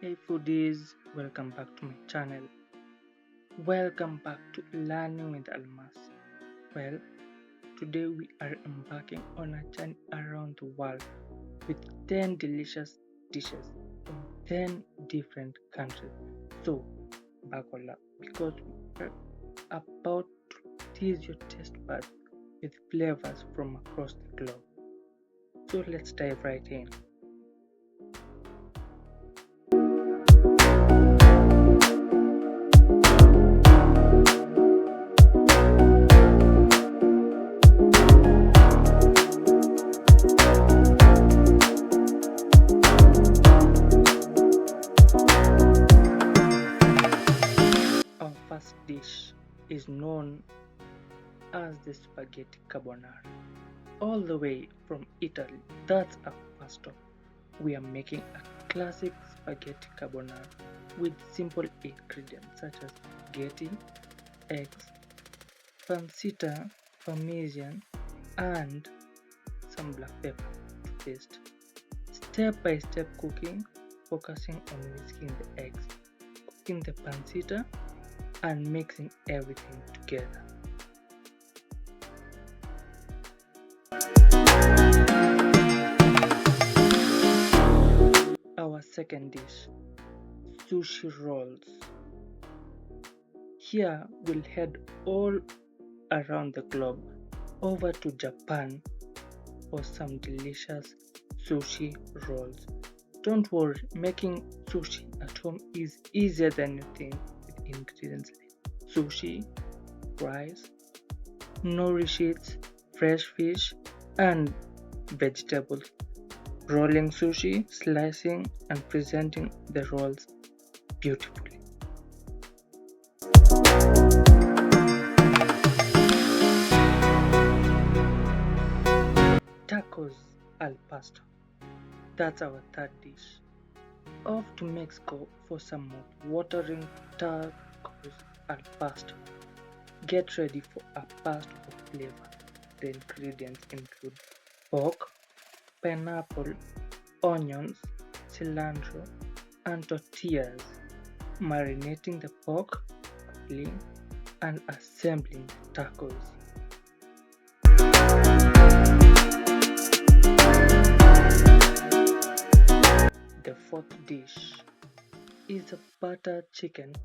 Hey foodies, welcome back to my channel. Welcome back to Learning with Almas. Well, today we are embarking on a journey around the world with 10 delicious dishes from 10 different countries. So, buckle up because we are about to tease your taste buds with flavors from across the globe. So, let's dive right in. Our first dish is known as the spaghetti carbonara. All the way from Italy, that's our first stop. We are making a classic spaghetti carbonara with simple ingredients such as spaghetti, eggs, pancetta, parmesan, and some black pepper to taste. Step by step cooking, focusing on whisking the eggs, cooking the pancetta, and mixing everything together. Our second dish, Sushi Rolls. Here we'll head all around the globe over to Japan for some delicious sushi rolls. Don't worry, making sushi at home is easier than you think with ingredients like sushi, rice, nori sheets, fresh fish, and vegetables. Rolling sushi, slicing, and presenting the rolls beautifully. Tacos al pastor. That's our third dish. Off to Mexico for some watering tacos al pastor. Get ready for a burst of flavor. The ingredients include pork, pineapple, onions, cilantro, and tortillas. Marinating the pork, peeling, and assembling the tacos. The fourth dish is a butter chicken.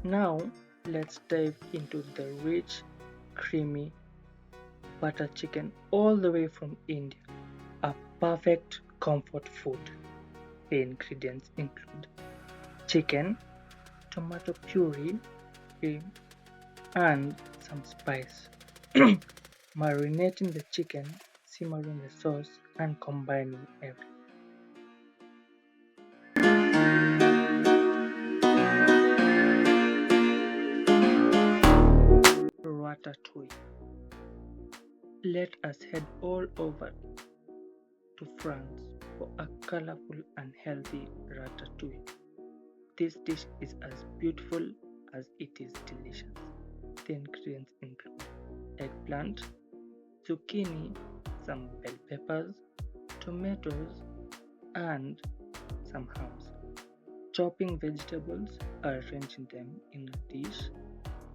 Now let's dive into the rich, creamy butter chicken all the way from India. A perfect comfort food. The ingredients include chicken, tomato puree, cream, and some spice. Marinating the chicken, simmering the sauce, and combining everything. Ratatouille. Let us head all over to France for a colorful and healthy ratatouille. This dish is as beautiful as it is delicious. The ingredients include eggplant, zucchini, some bell peppers, tomatoes, and some hams. Chopping vegetables, arranging them in a dish,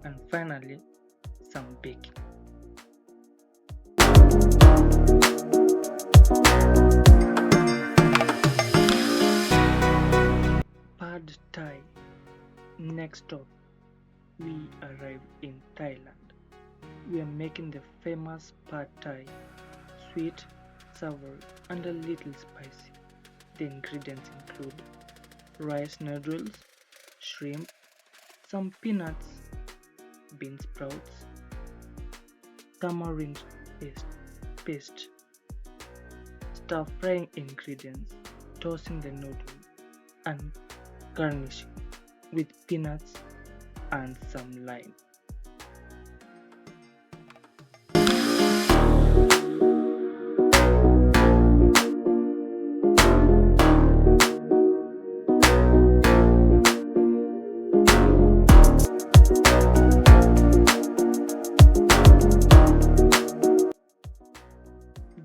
and finally some baking. Pad Thai. Next stop, we arrive in Thailand. We are making the famous Pad Thai, sweet, sour, and a little spicy. The ingredients include rice noodles, shrimp, some peanuts, bean sprouts, tamarind paste, stir-frying ingredients, tossing the noodles, and garnishing with peanuts and some lime.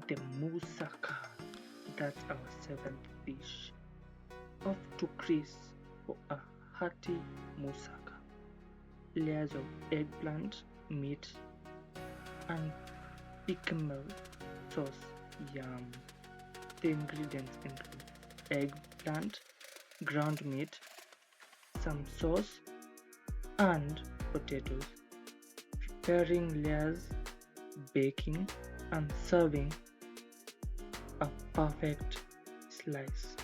The moussaka. That's our seventh dish. Off to Chris for a hearty moussaka. Layers of eggplant, meat, and bechamel sauce. Yum. The ingredients include eggplant, ground meat, some sauce, and potatoes. Preparing layers, baking, and serving a perfect slice.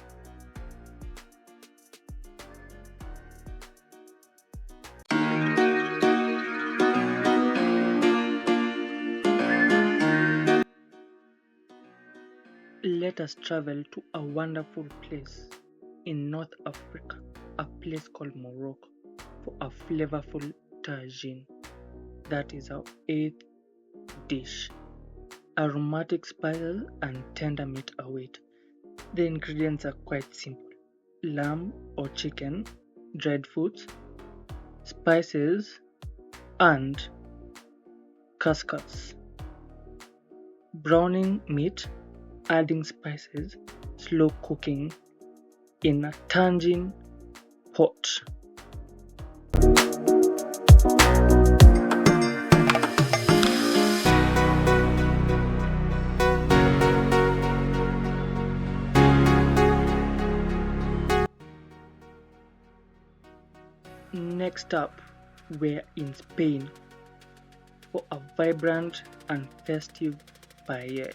Let us travel to a wonderful place in North Africa, a place called Morocco, for a flavorful tagine. That is our eighth dish. Aromatic spices and tender meat await. The ingredients are quite simple: lamb or chicken, dried fruits, spices, and couscous. Browning meat, adding spices, slow cooking in a tangine pot. Next up, we're in Spain for a vibrant and festive paella.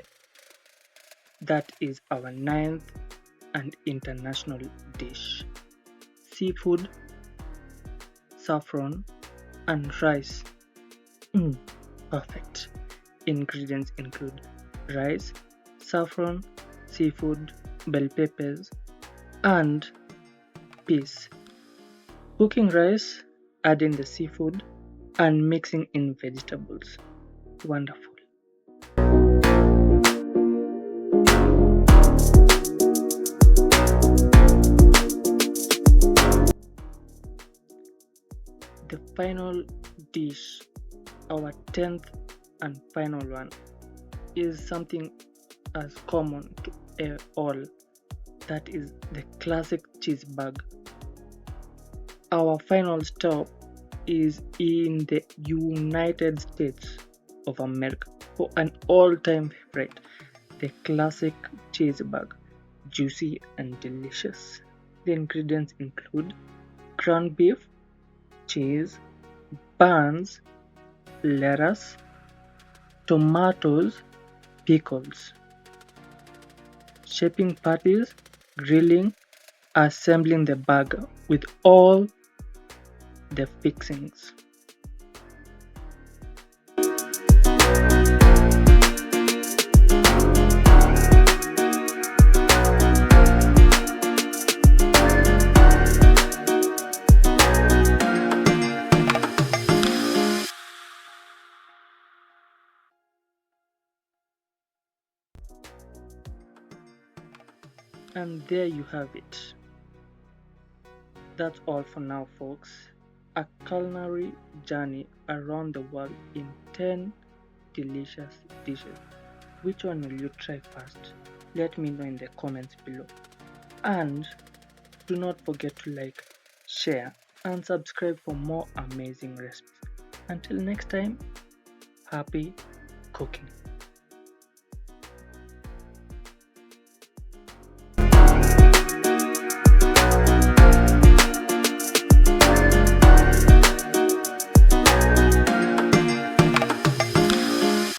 That is our ninth and international dish. Seafood, saffron, and rice. Perfect. Ingredients include rice, saffron, seafood, bell peppers, and peas. Cooking rice, adding the seafood, and mixing in vegetables. Wonderful. The final dish, our 10th and final one, is something as common to all. That is the classic cheeseburger. Our final stop is in the United States of America for an all-time favorite, the classic cheeseburger, juicy and delicious. The ingredients include ground beef, cheese, buns, lettuce, tomatoes, pickles. Shaping patties, grilling, assembling the burger with all the fixings. And there you have it. That's all for now, folks. A culinary journey around the world in 10 delicious dishes. Which one will you try first? Let me know in the comments below. And do not forget to like, share, and subscribe for more amazing recipes. Until next time, happy cooking.